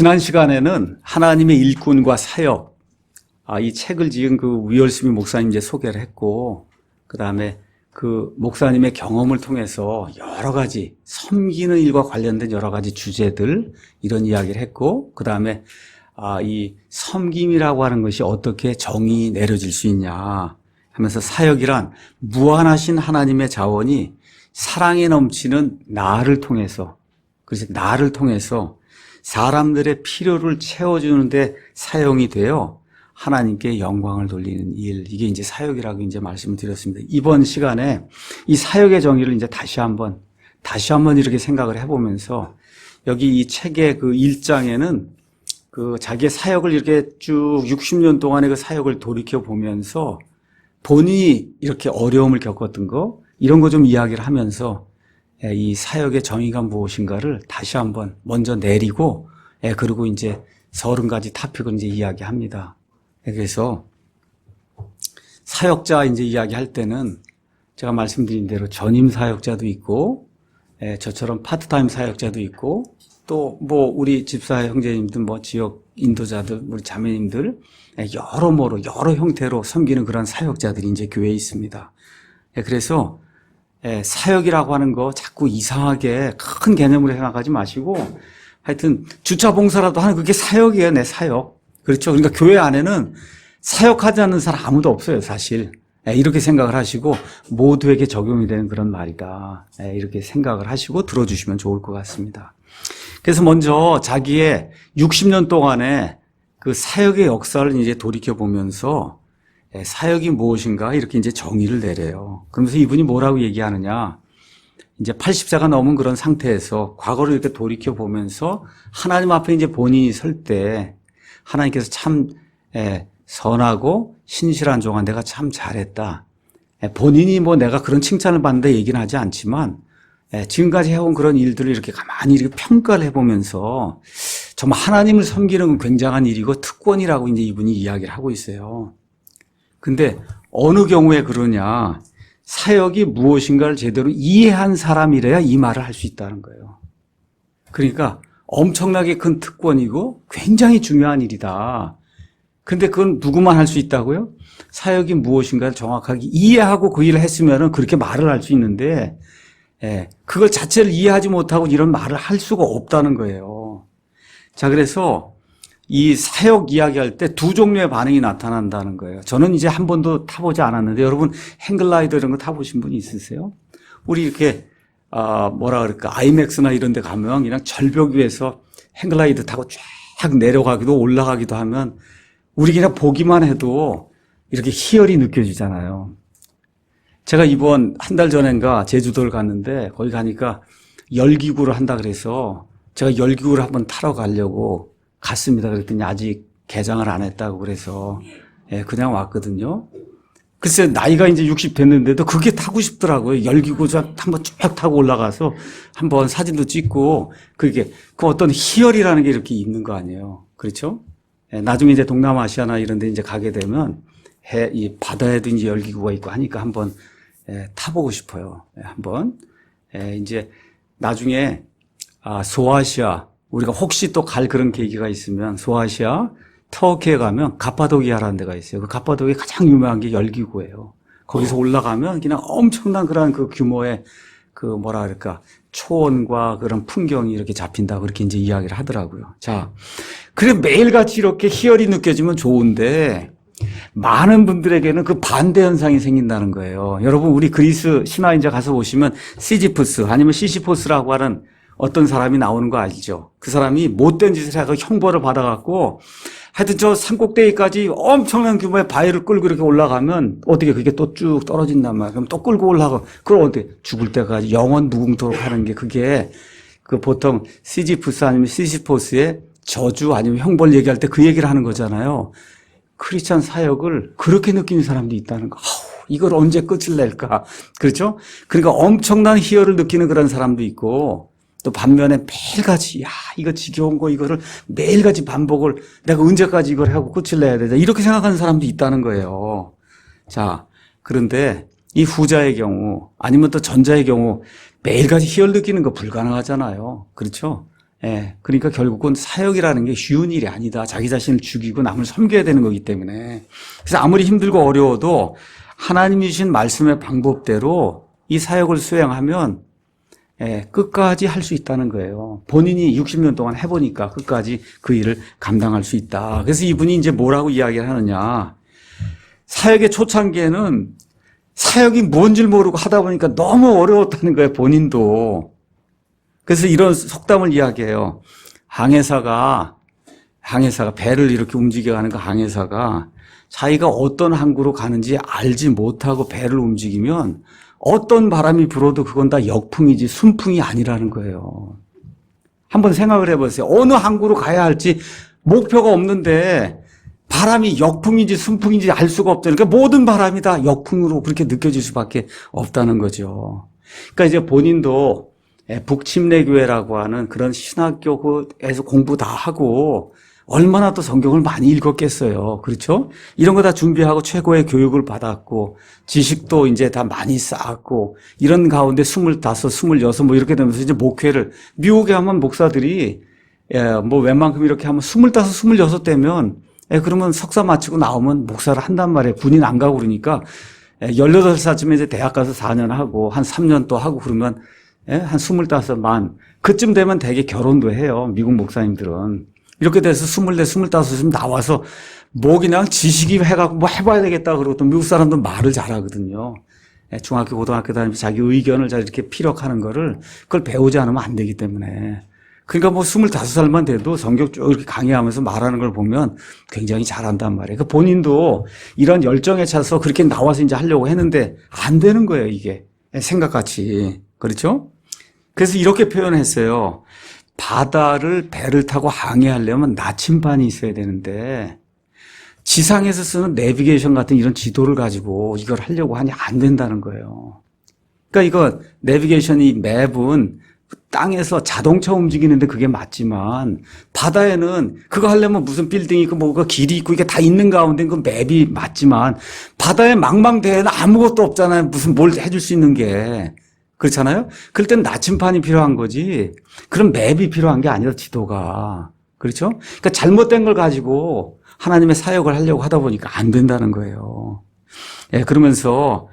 지난 시간에는 하나님의 일꾼과 사역, 이 책을 지은 그 위얼스미 목사님 이제 소개를 했고, 그 다음에 그 목사님의 경험을 통해서 여러 가지 섬기는 일과 관련된 여러 가지 주제들, 이런 이야기를 했고, 그 다음에 이 섬김이라고 하는 것이 어떻게 정이 내려질 수 있냐 하면서 사역이란 무한하신 하나님의 자원이 사랑에 넘치는 나를 통해서, 그래서 나를 통해서 사람들의 필요를 채워주는데 사용이 되어 하나님께 영광을 돌리는 일, 이게 이제 사역이라고 이제 말씀을 드렸습니다. 이번 시간에 이 사역의 정의를 이제 다시 한번 이렇게 생각을 해보면서, 여기 이 책의 그 1장에는 그 자기의 사역을 이렇게 쭉 60년 동안의 그 사역을 돌이켜 보면서 본인이 이렇게 어려움을 겪었던 거, 이런 거 좀 이야기를 하면서 이 사역의 정의가 무엇인가를 다시 한번 먼저 내리고, 그리고 이제 30가지 토픽을 이제 이야기합니다. 그래서 사역자 이제 이야기할 때는 제가 말씀드린 대로 전임 사역자도 있고, 저처럼 파트타임 사역자도 있고, 또 뭐 우리 집사 형제님들, 뭐 지역 인도자들, 우리 자매님들, 여러모로 여러 형태로 섬기는 그런 사역자들이 이제 교회에 있습니다. 그래서 사역이라고 하는 거 자꾸 이상하게 큰 개념으로 생각하지 마시고, 하여튼 주차 봉사라도 하는 그게 사역이에요. 내 사역. 그렇죠. 그러니까 교회 안에는 사역하지 않는 사람 아무도 없어요, 사실. 이렇게 생각을 하시고 모두에게 적용이 되는 그런 말이다, 이렇게 생각을 하시고 들어주시면 좋을 것 같습니다. 그래서 먼저 자기의 60년 동안의 그 사역의 역사를 이제 돌이켜 보면서 사역이 무엇인가 이렇게 이제 정의를 내려요. 그러면서 이분이 뭐라고 얘기하느냐, 이제 80세가 넘은 그런 상태에서 과거를 이렇게 돌이켜 보면서 하나님 앞에 이제 본인이 설 때 하나님께서 참 선하고 신실한 종아, 내가 참 잘했다. 본인이 뭐 내가 그런 칭찬을 받는다 얘기는 하지 않지만 지금까지 해온 그런 일들을 이렇게 가만히 이렇게 평가를 해보면서 정말 하나님을 섬기는 건 굉장한 일이고 특권이라고 이제 이분이 이야기를 하고 있어요. 근데 어느 경우에 그러냐, 사역이 무엇인가를 제대로 이해한 사람이래야 이 말을 할 수 있다는 거예요. 그러니까 엄청나게 큰 특권이고 굉장히 중요한 일이다. 근데 그건 누구만 할 수 있다고요? 사역이 무엇인가를 정확하게 이해하고 그 일을 했으면 그렇게 말을 할 수 있는데, 그걸 자체를 이해하지 못하고 이런 말을 할 수가 없다는 거예요. 자, 그래서 이 사역 이야기할 때 두 종류의 반응이 나타난다는 거예요. 저는 이제 한 번도 타보지 않았는데, 여러분 행글라이더 이런 거 타보신 분이 있으세요? 우리 이렇게 뭐라 그럴까, 아이맥스나 이런 데 가면 그냥 절벽 위에서 행글라이더 타고 쫙 내려가기도 올라가기도 하면 우리 그냥 보기만 해도 이렇게 희열이 느껴지잖아요. 제가 이번 한 달 전인가 제주도를 갔는데, 거기 가니까 열기구를 한다 그래서 제가 열기구를 한번 타러 가려고 갔습니다. 그랬더니 아직 개장을 안 했다고 그래서 그냥 왔거든요. 글쎄 나이가 이제 60 됐는데도 그게 타고 싶더라고요. 열기구 한번 쭉 타고 올라가서 한번 사진도 찍고, 그게 그 어떤 희열이라는 게 이렇게 있는 거 아니에요. 그렇죠? 나중에 이제 동남아시아나 이런 데 이제 가게 되면 이 바다에도 이제 열기구가 있고 하니까 한번 타보고 싶어요. 한번 이제 나중에 소아시아, 우리가 혹시 또 갈 그런 계기가 있으면 소아시아 터키에 가면 가파도키아라는 데가 있어요. 그 가파도키아 가장 유명한 게 열기구예요. 거기서 올라가면 그냥 엄청난 그런 그 규모의 그 뭐라 그럴까, 초원과 그런 풍경이 이렇게 잡힌다, 그렇게 이제 이야기를 하더라고요. 자, 그래 매일같이 이렇게 희열이 느껴지면 좋은데 많은 분들에게는 그 반대 현상이 생긴다는 거예요. 여러분 우리 그리스 신화인자 가서 보시면 시지프스 아니면 시시포스라고 하는 어떤 사람이 나오는 거 아시죠? 그 사람이 못된 짓을 하고 형벌을 받아갖고 하여튼 저 산꼭대기까지 엄청난 규모의 바위를 끌고 이렇게 올라가면 어떻게 그게 또 쭉 떨어진단 말이에요. 그럼 또 끌고 올라가. 그걸 어떻게 죽을 때까지 영원 무궁토록 하는 게, 그게 그 보통 시지프스 아니면 시시포스의 저주 아니면 형벌 얘기할 때 그 얘기를 하는 거잖아요. 크리스찬 사역을 그렇게 느끼는 사람도 있다는 거. 이걸 언제 끝을 낼까? 그렇죠? 그러니까 엄청난 희열을 느끼는 그런 사람도 있고, 또 반면에 매일같이 이거 지겨운 거 이거를 매일같이 반복을 내가 언제까지 이걸 하고 끝을 내야 되나 이렇게 생각하는 사람도 있다는 거예요. 자, 그런데 이 후자의 경우 아니면 또 전자의 경우 매일같이 희열 느끼는 거 불가능하잖아요. 그렇죠? 예, 그러니까 결국은 사역이라는 게 쉬운 일이 아니다. 자기 자신을 죽이고 남을 섬겨야 되는 거기 때문에. 그래서 아무리 힘들고 어려워도 하나님이 주신 말씀의 방법대로 이 사역을 수행하면 예, 끝까지 할 수 있다는 거예요. 본인이 60년 동안 해보니까 끝까지 그 일을 감당할 수 있다. 그래서 이분이 이제 뭐라고 이야기를 하느냐. 사역의 초창기에는 사역이 뭔지를 모르고 하다 보니까 너무 어려웠다는 거예요, 본인도. 그래서 이런 속담을 이야기해요. 항해사가 배를 이렇게 움직여가는 그 항해사가 자기가 어떤 항구로 가는지 알지 못하고 배를 움직이면 어떤 바람이 불어도 그건 다 역풍이지 순풍이 아니라는 거예요. 한번 생각을 해보세요. 어느 항구로 가야 할지 목표가 없는데 바람이 역풍인지 순풍인지 알 수가 없잖아요. 그러니까 모든 바람이 다 역풍으로 그렇게 느껴질 수밖에 없다는 거죠. 그러니까 이제 본인도 북침례교회라고 하는 그런 신학교에서 공부 다 하고 얼마나 또 성경을 많이 읽었겠어요. 그렇죠? 이런 거 다 준비하고 최고의 교육을 받았고 지식도 이제 다 많이 쌓았고 이런 가운데 25, 26 뭐 이렇게 되면서 이제 목회를 미국에 하면 목사들이 뭐 웬만큼 이렇게 하면 25, 26 되면 그러면 석사 마치고 나오면 목사를 한단 말이에요. 군인 안 가고 그러니까 18살쯤에 이제 대학 가서 4년 하고 한 3년 또 하고 그러면 한 25만 그쯤 되면 되게 결혼도 해요. 미국 목사님들은. 이렇게 돼서 24, 25쯤 나와서 뭐 그냥 지식이 해갖고 뭐 해봐야 되겠다 그러고 또 미국 사람도 말을 잘하거든요. 중학교, 고등학교 다니면서 자기 의견을 잘 이렇게 피력하는 거를 그걸 배우지 않으면 안 되기 때문에. 그러니까 뭐 25살만 돼도 성경 쭉 이렇게 강의하면서 말하는 걸 보면 굉장히 잘한단 말이에요. 그 본인도 이런 열정에 차서 그렇게 나와서 이제 하려고 했는데 안 되는 거예요, 이게. 생각같이. 그렇죠? 그래서 이렇게 표현했어요. 바다를 배를 타고 항해하려면 나침반이 있어야 되는데 지상에서 쓰는 내비게이션 같은 이런 지도를 가지고 이걸 하려고 하니 안 된다는 거예요. 그러니까 이거 내비게이션이 맵은 땅에서 자동차 움직이는데 그게 맞지만 바다에는 그거 하려면 무슨 빌딩이 있고 뭐가 길이 있고 이게 다 있는 가운데 그 맵이 맞지만 바다의 망망대해는 아무것도 없잖아요. 무슨 뭘 해줄 수 있는 게. 그렇잖아요? 그럴 땐 나침반이 필요한 거지. 그런 맵이 필요한 게 아니라 지도가. 그렇죠? 그러니까 잘못된 걸 가지고 하나님의 사역을 하려고 하다 보니까 안 된다는 거예요. 그러면서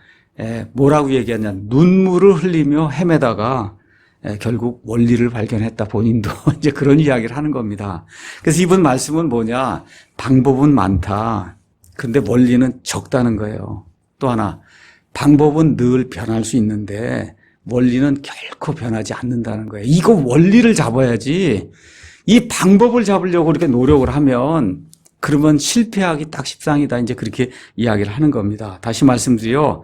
뭐라고 얘기하냐. 눈물을 흘리며 헤매다가 결국 원리를 발견했다. 본인도 이제 그런 이야기를 하는 겁니다. 그래서 이분 말씀은 뭐냐. 방법은 많다. 그런데 원리는 적다는 거예요. 또 하나. 방법은 늘 변할 수 있는데 원리는 결코 변하지 않는다는 거예요. 이거 원리를 잡아야지 이 방법을 잡으려고 이렇게 노력을 하면 그러면 실패하기 딱 십상이다. 이제 그렇게 이야기를 하는 겁니다. 다시 말씀드려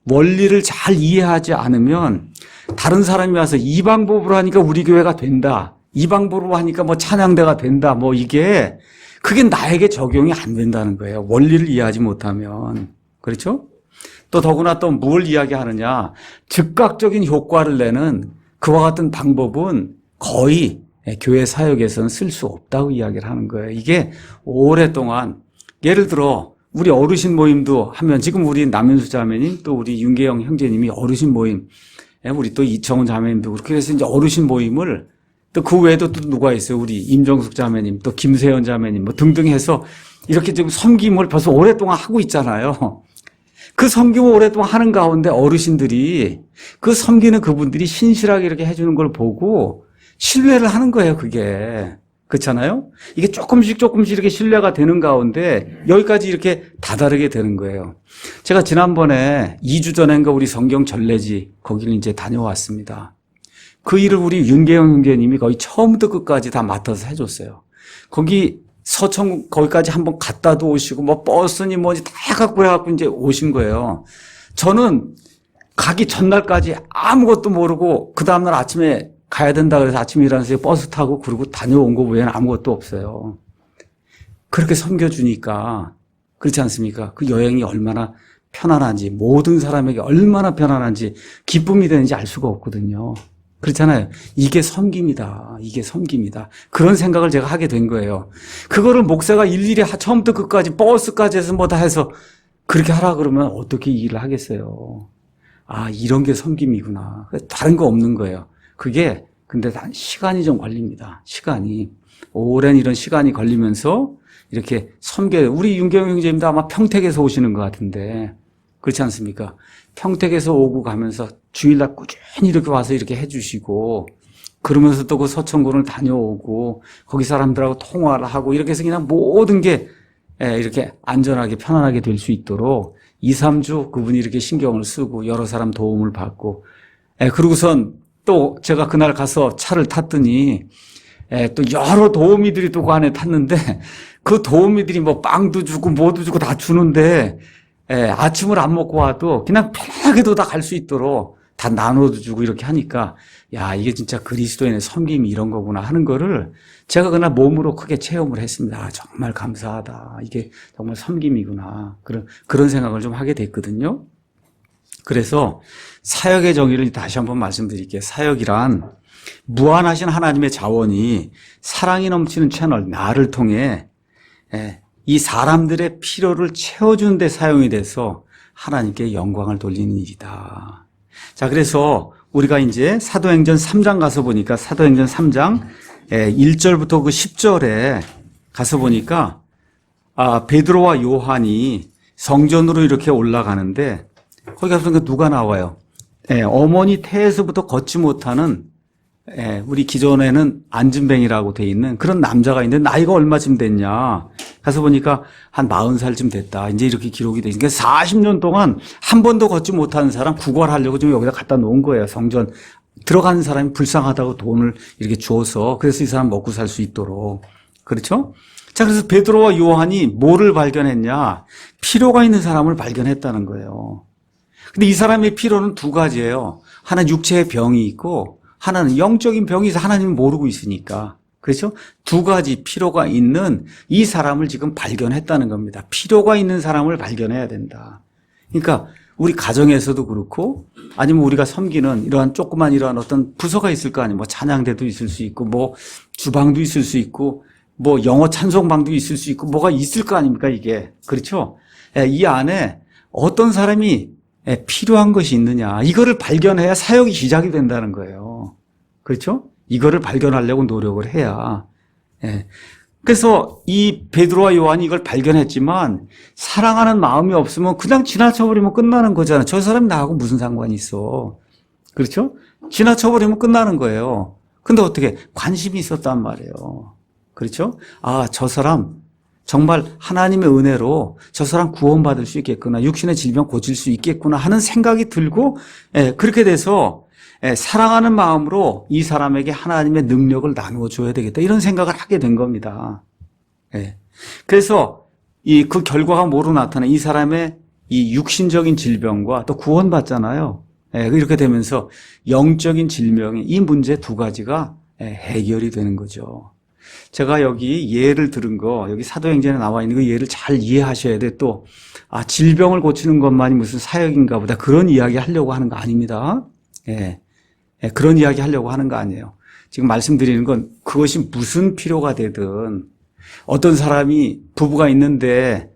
원리를 잘 이해하지 않으면 다른 사람이 와서 이 방법으로 하니까 우리 교회가 된다. 이 방법으로 하니까 뭐 찬양대가 된다. 뭐 이게 그게 나에게 적용이 안 된다는 거예요. 원리를 이해하지 못하면. 그렇죠? 또 더구나 또 뭘 이야기하느냐. 즉각적인 효과를 내는 그와 같은 방법은 거의 교회 사역에서는 쓸 수 없다고 이야기를 하는 거예요. 이게 오랫동안 예를 들어 우리 어르신 모임도 하면 지금 우리 남현수 자매님 또 우리 윤계영 형제님이 어르신 모임 우리 또 이청훈 자매님도 그렇게 해서 이제 어르신 모임을 또 그 외에도 또 누가 있어요. 우리 임정숙 자매님 또 김세현 자매님 뭐 등등 해서 이렇게 지금 섬김을 벌써 오랫동안 하고 있잖아요. 그 섬김을 오랫동안 하는 가운데 어르신들이 그 섬기는 그분들이 신실하게 이렇게 해주는 걸 보고 신뢰를 하는 거예요, 그게. 그렇잖아요? 이게 조금씩 이렇게 신뢰가 되는 가운데 여기까지 이렇게 다다르게 되는 거예요. 제가 지난번에 2주 전인가 우리 성경 전례지 거기를 이제 다녀왔습니다. 그 일을 우리 윤계영 형제님이 거의 처음부터 끝까지 다 맡아서 해줬어요. 거기 서천 거기까지 한번 갔다도 오시고 뭐 버스니 뭐지 다 해갖고 이제 오신 거예요. 저는 가기 전날까지 아무것도 모르고 그 다음날 아침에 가야 된다 그래서 아침에 일어나서 버스 타고 그러고 다녀온 거 외에는 아무것도 없어요. 그렇게 섬겨주니까 그렇지 않습니까? 그 여행이 얼마나 편안한지 모든 사람에게 얼마나 편안한지 기쁨이 되는지 알 수가 없거든요. 그렇잖아요. 이게 섬김이다. 이게 섬김이다. 그런 생각을 제가 하게 된 거예요. 그거를 목사가 일일이 처음부터 끝까지 버스까지 해서 뭐 다 해서 그렇게 하라 그러면 어떻게 이 일을 하겠어요. 아, 이런 게 섬김이구나. 다른 거 없는 거예요. 그게 근데 시간이 좀 걸립니다. 시간이. 오랜 이런 시간이 걸리면서 이렇게 우리 윤경 형제님도 아마 평택에서 오시는 것 같은데, 그렇지 않습니까? 평택에서 오고 가면서 주일날 꾸준히 이렇게 와서 이렇게 해주시고, 그러면서 또 그 서천군을 다녀오고, 거기 사람들하고 통화를 하고, 이렇게 해서 그냥 모든 게 이렇게 안전하게 편안하게 될 수 있도록 2, 3주 그분이 이렇게 신경을 쓰고 여러 사람 도움을 받고, 그러고선 또 제가 그날 가서 차를 탔더니 또 여러 도우미들이 또 그 안에 탔는데 그 도우미들이 뭐 빵도 주고 뭐도 주고 다 주는데 아침을 안 먹고 와도 그냥 편하게도 다 갈 수 있도록 다 나눠도 주고 이렇게 하니까 야, 이게 진짜 그리스도인의 섬김이 이런 거구나 하는 거를 제가 그날 몸으로 크게 체험을 했습니다. 아, 정말 감사하다. 이게 정말 섬김이구나. 그런 생각을 좀 하게 됐거든요. 그래서 사역의 정의를 다시 한번 말씀드릴게요. 사역이란 무한하신 하나님의 자원이 사랑이 넘치는 채널, 나를 통해 이 사람들의 필요를 채워주는 데 사용이 돼서 하나님께 영광을 돌리는 일이다. 자, 그래서 우리가 이제 사도행전 3장 가서 보니까 사도행전 3장 1절부터 그 10절에 가서 보니까 베드로와 요한이 성전으로 이렇게 올라가는데 거기 가서 누가 나와요? 어머니 태에서부터 걷지 못하는 우리 기존에는 안진뱅이라고 돼 있는 그런 남자가 있는데 나이가 얼마쯤 됐냐? 가서 보니까 한 40살쯤 됐다. 이제 이렇게 기록이 돼 있으니까 40년 동안 한 번도 걷지 못하는 사람 구걸하려고 좀 여기다 갖다 놓은 거예요. 성전 들어가는 사람이 불쌍하다고 돈을 이렇게 주어서 그래서 이 사람 먹고 살 수 있도록. 그렇죠? 자, 그래서 베드로와 요한이 뭐를 발견했냐? 필요가 있는 사람을 발견했다는 거예요. 근데 이 사람의 필요는 두 가지예요. 하나는 육체의 병이 있고 하나는 영적인 병이 있어 하나님은 모르고 있으니까. 그렇죠? 두 가지 필요가 있는 이 사람을 지금 발견했다는 겁니다. 필요가 있는 사람을 발견해야 된다. 그러니까 우리 가정에서도 그렇고 아니면 우리가 섬기는 이러한 조그만 이러한 어떤 부서가 있을 거 아니에요. 뭐 찬양대도 있을 수 있고 뭐 주방도 있을 수 있고 뭐 영어 찬송방도 있을 수 있고 뭐가 있을 거 아닙니까 이게. 그렇죠? 이 안에 어떤 사람이 필요한 것이 있느냐. 이거를 발견해야 사역이 시작이 된다는 거예요. 그렇죠? 이거를 발견하려고 노력을 해야. 그래서 이 베드로와 요한이 이걸 발견했지만 사랑하는 마음이 없으면 그냥 지나쳐버리면 끝나는 거잖아요. 저 사람이 나하고 무슨 상관이 있어. 그렇죠? 지나쳐버리면 끝나는 거예요. 근데 어떻게 관심이 있었단 말이에요. 그렇죠? 아, 저 사람 정말 하나님의 은혜로 저 사람 구원받을 수 있겠구나. 육신의 질병 고칠 수 있겠구나 하는 생각이 들고 그렇게 돼서 사랑하는 마음으로 이 사람에게 하나님의 능력을 나누어 줘야 되겠다. 이런 생각을 하게 된 겁니다. 그래서 그 결과가 뭐로 나타나? 이 사람의 이 육신적인 질병과 또 구원받잖아요. 이렇게 되면서 영적인 질병의 이 문제 두 가지가 해결이 되는 거죠. 제가 여기 예를 들은 거, 여기 사도행전에 나와 있는 그 예를 잘 이해하셔야 돼. 또, 질병을 고치는 것만이 무슨 사역인가 보다. 그런 이야기 하려고 하는 거 아닙니다. 그런 이야기 하려고 하는 거 아니에요. 지금 말씀드리는 건 그것이 무슨 필요가 되든 어떤 사람이 부부가 있는데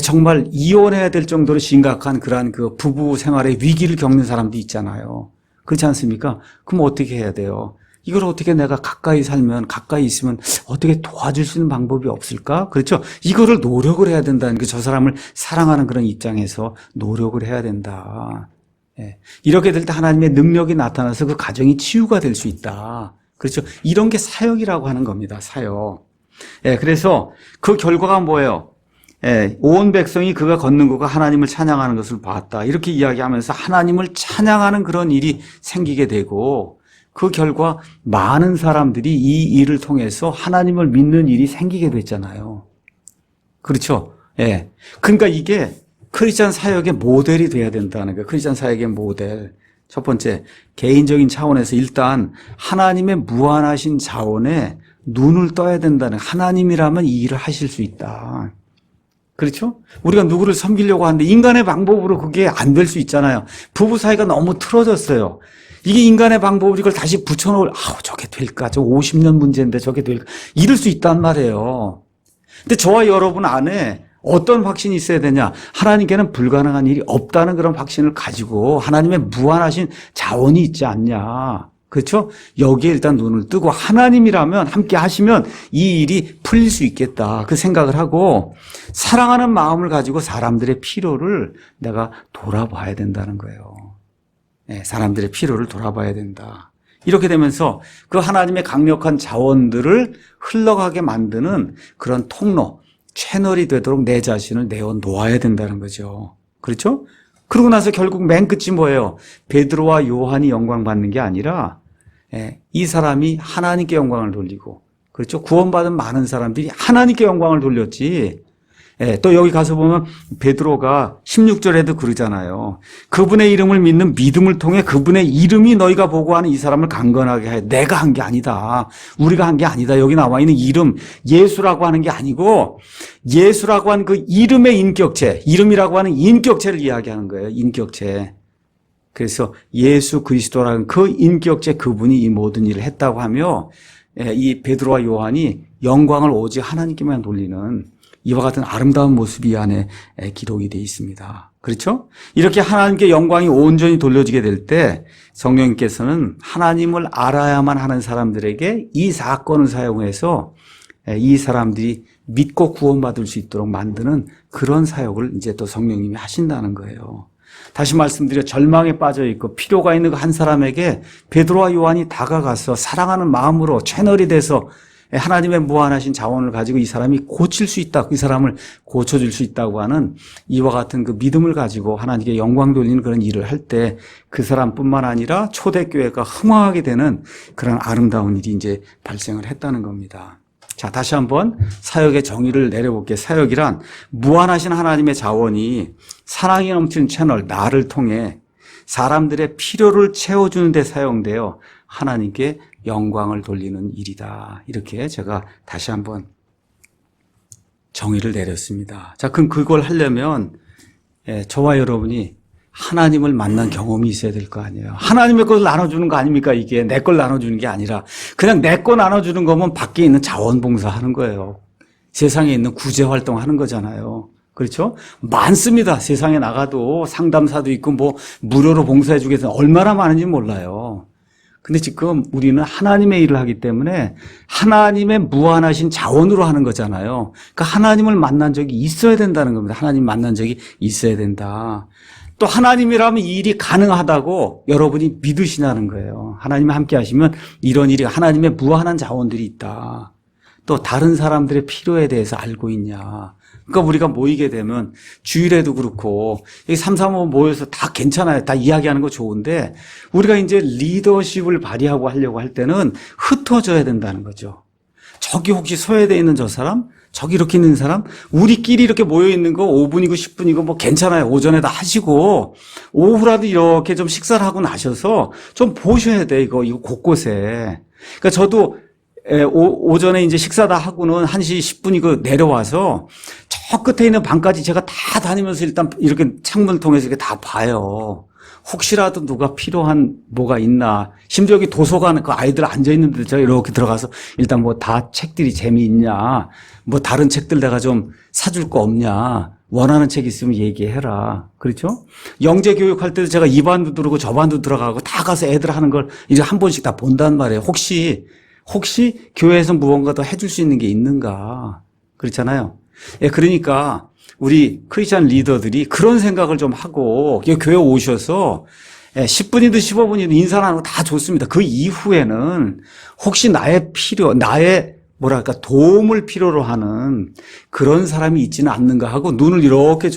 정말 이혼해야 될 정도로 심각한 그러한 그 부부 생활의 위기를 겪는 사람도 있잖아요. 그렇지 않습니까? 그럼 어떻게 해야 돼요? 이걸 어떻게 내가 가까이 살면, 가까이 있으면 어떻게 도와줄 수 있는 방법이 없을까? 그렇죠? 이거를 노력을 해야 된다는 게 저 사람을 사랑하는 그런 입장에서 노력을 해야 된다. 이렇게 될 때 하나님의 능력이 나타나서 그 가정이 치유가 될 수 있다. 그렇죠? 이런 게 사역이라고 하는 겁니다. 사역. 그래서 그 결과가 뭐예요? 온 백성이 그가 걷는 것과 하나님을 찬양하는 것을 봤다. 이렇게 이야기하면서 하나님을 찬양하는 그런 일이 생기게 되고 그 결과 많은 사람들이 이 일을 통해서 하나님을 믿는 일이 생기게 됐잖아요. 그렇죠? 그러니까 이게 크리스찬 사역의 모델이 돼야 된다는 거예요. 크리스찬 사역의 모델. 첫 번째, 개인적인 차원에서 일단 하나님의 무한하신 자원에 눈을 떠야 된다는, 하나님이라면 이 일을 하실 수 있다. 그렇죠? 우리가 누구를 섬기려고 하는데 인간의 방법으로 그게 안 될 수 있잖아요. 부부 사이가 너무 틀어졌어요. 이게 인간의 방법으로 이걸 다시 붙여놓을, 저게 될까? 저 50년 문제인데 저게 될까? 이럴 수 있단 말이에요. 근데 저와 여러분 안에 어떤 확신이 있어야 되냐? 하나님께는 불가능한 일이 없다는 그런 확신을 가지고 하나님의 무한하신 자원이 있지 않냐? 그렇죠? 여기에 일단 눈을 뜨고 하나님이라면 함께 하시면 이 일이 풀릴 수 있겠다. 그 생각을 하고 사랑하는 마음을 가지고 사람들의 필요를 내가 돌아봐야 된다는 거예요. 네, 사람들의 필요를 돌아봐야 된다. 이렇게 되면서 그 하나님의 강력한 자원들을 흘러가게 만드는 그런 통로, 채널이 되도록 내 자신을 내어놓아야 된다는 거죠. 그렇죠? 그러고 나서 결국 맨 끝이 뭐예요? 베드로와 요한이 영광 받는 게 아니라 이 사람이 하나님께 영광을 돌리고, 그렇죠? 구원받은 많은 사람들이 하나님께 영광을 돌렸지. 또 여기 가서 보면 베드로가 16절에도 그러잖아요. 그분의 이름을 믿는 믿음을 통해 그분의 이름이 너희가 보고 하는 이 사람을 강건하게 해. 내가 한 게 아니다. 우리가 한 게 아니다. 여기 나와 있는 이름, 예수라고 하는 게 아니고 예수라고 하는 그 이름의 인격체, 이름이라고 하는 인격체를 이야기하는 거예요. 인격체. 그래서 예수 그리스도라는 그 인격체, 그분이 이 모든 일을 했다고 하며 이 베드로와 요한이 영광을 오직 하나님께만 돌리는 이와 같은 아름다운 모습이 이 안에 기록이 되어 있습니다. 그렇죠? 이렇게 하나님께 영광이 온전히 돌려지게 될 때 성령님께서는 하나님을 알아야만 하는 사람들에게 이 사건을 사용해서 이 사람들이 믿고 구원받을 수 있도록 만드는 그런 사역을 이제 또 성령님이 하신다는 거예요. 다시 말씀드려 절망에 빠져 있고 필요가 있는 그 한 사람에게 베드로와 요한이 다가가서 사랑하는 마음으로 채널이 돼서 하나님의 무한하신 자원을 가지고 이 사람이 고칠 수 있다, 이 사람을 고쳐줄 수 있다고 하는 이와 같은 그 믿음을 가지고 하나님께 영광 돌리는 그런 일을 할 때 그 사람뿐만 아니라 초대교회가 흥황하게 되는 그런 아름다운 일이 이제 발생을 했다는 겁니다. 자, 다시 한번 사역의 정의를 내려볼게요. 사역이란 무한하신 하나님의 자원이 사랑이 넘치는 채널, 나를 통해 사람들의 필요를 채워주는 데 사용되어 하나님께 영광을 돌리는 일이다. 이렇게 제가 다시 한번 정의를 내렸습니다. 자, 그럼 그걸 하려면 저와 여러분이 하나님을 만난 경험이 있어야 될 거 아니에요. 하나님의 것을 나눠주는 거 아닙니까? 이게 내 걸 나눠주는 게 아니라 그냥 내 거 나눠주는 거면 밖에 있는 자원봉사 하는 거예요. 세상에 있는 구제활동 하는 거잖아요. 그렇죠? 많습니다. 세상에 나가도 상담사도 있고 뭐 무료로 봉사해 주겠어요. 얼마나 많은지 몰라요. 근데 지금 우리는 하나님의 일을 하기 때문에 하나님의 무한하신 자원으로 하는 거잖아요. 그러니까 하나님을 만난 적이 있어야 된다는 겁니다. 하나님 만난 적이 있어야 된다. 또 하나님이라면 이 일이 가능하다고 여러분이 믿으시냐는 거예요. 하나님과 함께 하시면 이런 일이 하나님의 무한한 자원들이 있다. 또 다른 사람들의 필요에 대해서 알고 있냐. 그러니까 우리가 모이게 되면 주일에도 그렇고 여기 335 모여서 다 괜찮아요. 다 이야기하는 거 좋은데 우리가 이제 리더십을 발휘하고 하려고 할 때는 흩어져야 된다는 거죠. 저기 혹시 소외되어 있는 저 사람? 저기 이렇게 있는 사람? 우리끼리 이렇게 모여 있는 거 5분이고 10분이고 뭐 괜찮아요. 오전에 다 하시고 오후라도 이렇게 좀 식사를 하고 나셔서 좀 보셔야 돼. 이거 곳곳에. 그러니까 저도 오전에 이제 식사 다 하고는 1시 10분이고 내려와서 저 끝에 있는 방까지 제가 다 다니면서 일단 이렇게 창문을 통해서 이렇게 다 봐요. 혹시라도 누가 필요한 뭐가 있나. 심지어 여기 도서관 그 아이들 앉아있는 데 제가 이렇게 들어가서 일단 뭐 다 책들이 재미있냐. 뭐 다른 책들 내가 좀 사줄 거 없냐. 원하는 책 있으면 얘기해라. 그렇죠? 영재 교육할 때도 제가 이 반도 들어오고 저 반도 들어가고 다 가서 애들 하는 걸 이제 한 번씩 다 본단 말이에요. 혹시 교회에서 무언가 더 해줄 수 있는 게 있는가. 그렇잖아요. 예, 그러니까 우리 크리스찬 리더들이 그런 생각을 좀 하고 교회 오셔서 10분이든 15분이든 인사 나누고 다 좋습니다. 그 이후에는 혹시 나의 도움을 필요로 하는 그런 사람이 있지는 않는가 하고 눈을 이렇게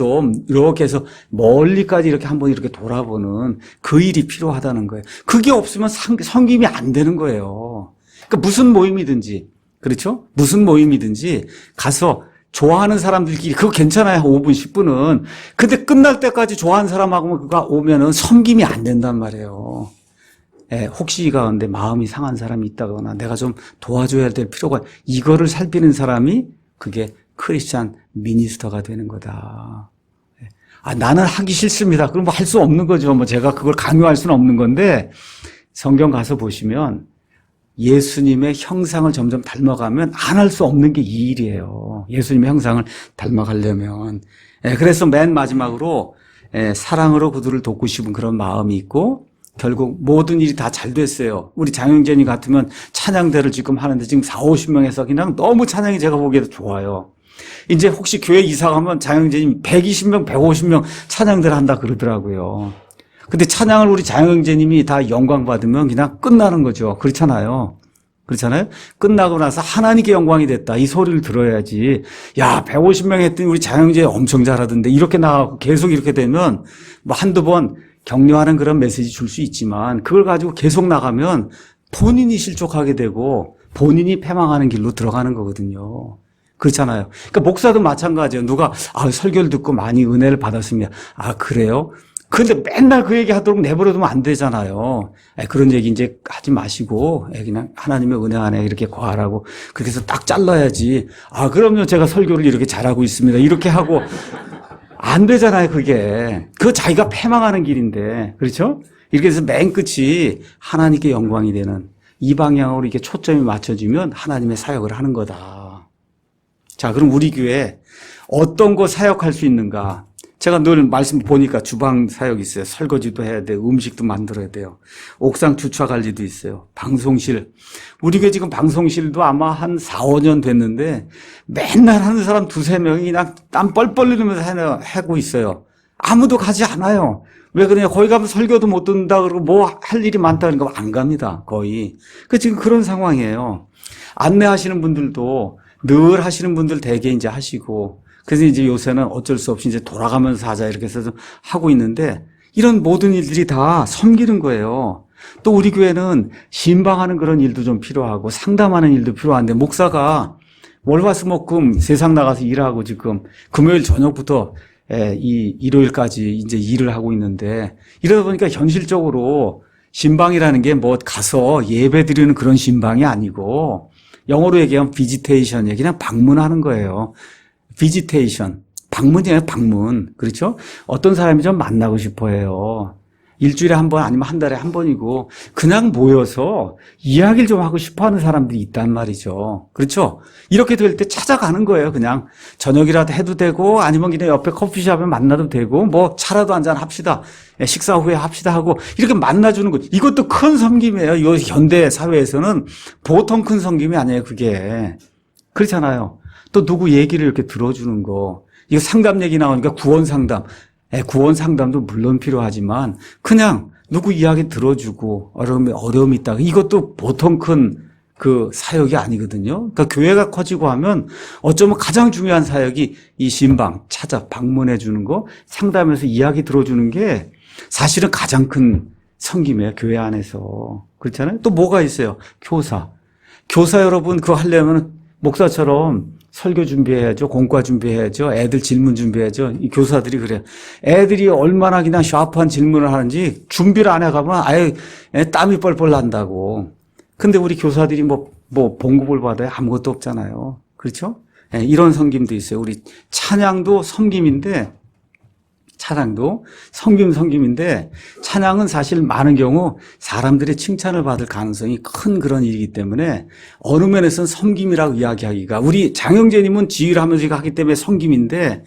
해서 멀리까지 이렇게 한번 이렇게 돌아보는 그 일이 필요하다는 거예요. 그게 없으면 섬김이 안 되는 거예요. 그러니까 무슨 모임이든지, 그렇죠? 무슨 모임이든지 가서 좋아하는 사람들끼리 그거 괜찮아요. 5분, 10분은. 근데 끝날 때까지 좋아하는 사람하고 그가 오면은 섬김이 안 된단 말이에요. 혹시 이 가운데 마음이 상한 사람이 있다거나 내가 좀 도와줘야 될 필요가 이거를 살피는 사람이 그게 크리스찬 미니스터가 되는 거다. 나는 하기 싫습니다. 그럼 뭐 할 수 없는 거죠. 뭐 제가 그걸 강요할 수는 없는 건데 성경 가서 보시면 예수님의 형상을 점점 닮아가면 안 할 수 없는 게 이 일이에요. 예수님의 형상을 닮아가려면. 그래서 맨 마지막으로 사랑으로 그들을 돕고 싶은 그런 마음이 있고 결국 모든 일이 다 잘 됐어요. 우리 장영재님 같으면 찬양대를 지금 하는데 지금 4, 50명에서 그냥 너무 찬양이 제가 보기에도 좋아요. 이제 혹시 교회 이사 가면 장영재님 120명, 150명 찬양대를 한다 그러더라고요. 근데 찬양을 우리 장영재님이 다 영광 받으면 그냥 끝나는 거죠. 그렇잖아요. 그렇잖아요. 끝나고 나서 하나님께 영광이 됐다. 이 소리를 들어야지. 야, 150명 했더니 우리 장영재 엄청 잘하던데 이렇게 나가고 계속 이렇게 되면 뭐 한두 번 격려하는 그런 메시지 줄 수 있지만 그걸 가지고 계속 나가면 본인이 실족하게 되고 본인이 패망하는 길로 들어가는 거거든요. 그렇잖아요. 그러니까 목사도 마찬가지예요. 누가 설교를 듣고 많이 은혜를 받았습니다. 그래요? 근데 맨날 그 얘기 하도록 내버려두면 안 되잖아요. 그런 얘기 이제 하지 마시고 그냥 하나님의 은혜 안에 이렇게 거하라고 그렇게 해서 딱 잘라야지. 그럼요. 제가 설교를 이렇게 잘하고 있습니다. 이렇게 하고 안 되잖아요. 그게. 그거 자기가 패망하는 길인데. 그렇죠? 이렇게 해서 맨 끝이 하나님께 영광이 되는 이 방향으로 이렇게 초점이 맞춰지면 하나님의 사역을 하는 거다. 자, 그럼 우리 교회 어떤 거 사역할 수 있는가? 제가 늘 말씀 보니까 주방 사역 있어요. 설거지도 해야 돼요. 음식도 만들어야 돼요. 옥상 주차 관리도 있어요. 방송실. 우리 교회 지금 방송실도 아마 한 4, 5년 됐는데 맨날 하는 사람 2, 3명이 그냥 땀 뻘뻘 흘리면서 하고 있어요. 아무도 가지 않아요. 왜 그러냐. 거기 가면 설교도 못 듣는다 그러고 뭐 할 일이 많다 그러니까 안 갑니다. 거의. 지금 그런 상황이에요. 안내하시는 분들도 늘 하시는 분들 대개 이제 하시고 그래서 이제 요새는 어쩔 수 없이 이제 돌아가면서 하자 이렇게 해서 좀 하고 있는데 이런 모든 일들이 다 섬기는 거예요. 또 우리 교회는 신방하는 그런 일도 좀 필요하고 상담하는 일도 필요한데 목사가 월화수목금 세상 나가서 일하고 지금 금요일 저녁부터 이 일요일까지 이제 일을 하고 있는데 이러다 보니까 현실적으로 신방이라는 게 뭐 가서 예배 드리는 그런 신방이 아니고 영어로 얘기하면 비지테이션이에요. 그냥 방문하는 거예요. 비지테이션. 방문이에요, 방문. 그렇죠? 어떤 사람이 좀 만나고 싶어 해요. 일주일에 한 번 아니면 한 달에 한 번이고 그냥 모여서 이야기를 좀 하고 싶어 하는 사람들이 있단 말이죠. 그렇죠? 이렇게 될 때 찾아가는 거예요. 그냥 저녁이라도 해도 되고 아니면 그냥 옆에 커피숍에 만나도 되고 뭐 차라도 한잔 합시다. 식사 후에 합시다 하고 이렇게 만나주는 거. 이것도 큰 섬김이에요. 이 현대 사회에서는 보통 큰 섬김이 아니에요. 그게. 그렇잖아요. 또 누구 얘기를 이렇게 들어주는 거. 이거 상담 얘기 나오니까 구원 상담. 구원 상담도 물론 필요하지만 그냥 누구 이야기 들어주고 어려움이 있다. 이것도 보통 큰 그 사역이 아니거든요. 그러니까 교회가 커지고 하면 어쩌면 가장 중요한 사역이 이 신방, 방문해 주는 거, 상담해서 이야기 들어주는 게 사실은 가장 큰 섬김이에요. 교회 안에서. 그렇잖아요. 또 뭐가 있어요? 교사. 교사 여러분 그거 하려면 목사처럼 설교 준비해야죠. 공과 준비해야죠. 애들 질문 준비해야죠. 이 교사들이 그래요. 애들이 얼마나 그냥 샤프한 질문을 하는지 준비를 안 해가면 아예 땀이 뻘뻘 난다고. 근데 우리 교사들이 뭐 봉급을 받아야 아무것도 없잖아요. 그렇죠? 이런 섬김도 있어요. 우리 찬양도 섬김인데 찬양도 섬김인데 찬양은 사실 많은 경우 사람들의 칭찬을 받을 가능성이 큰 그런 일이기 때문에 어느 면에서는 섬김이라고 이야기하기가 우리 장영재님은 지휘를 하면서 하기 때문에 섬김인데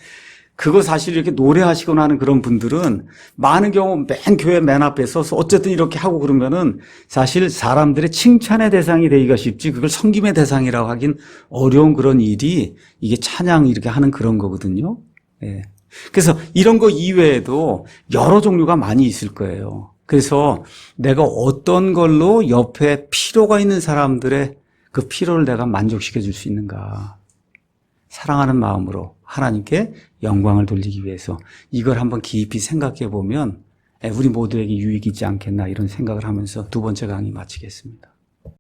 그거 사실 이렇게 노래하시거나 하는 그런 분들은 많은 경우 맨 교회 맨 앞에 서서 어쨌든 이렇게 하고 그러면은 사실 사람들의 칭찬의 대상이 되기가 쉽지 그걸 섬김의 대상이라고 하긴 어려운 그런 일이 이게 찬양 이렇게 하는 그런 거거든요. 예. 그래서 이런 거 이외에도 여러 종류가 많이 있을 거예요. 그래서 내가 어떤 걸로 옆에 필요가 있는 사람들의 그 필요를 내가 만족시켜 줄 수 있는가. 사랑하는 마음으로 하나님께 영광을 돌리기 위해서 이걸 한번 깊이 생각해 보면 우리 모두에게 유익이 있지 않겠나 이런 생각을 하면서 두 번째 강의 마치겠습니다.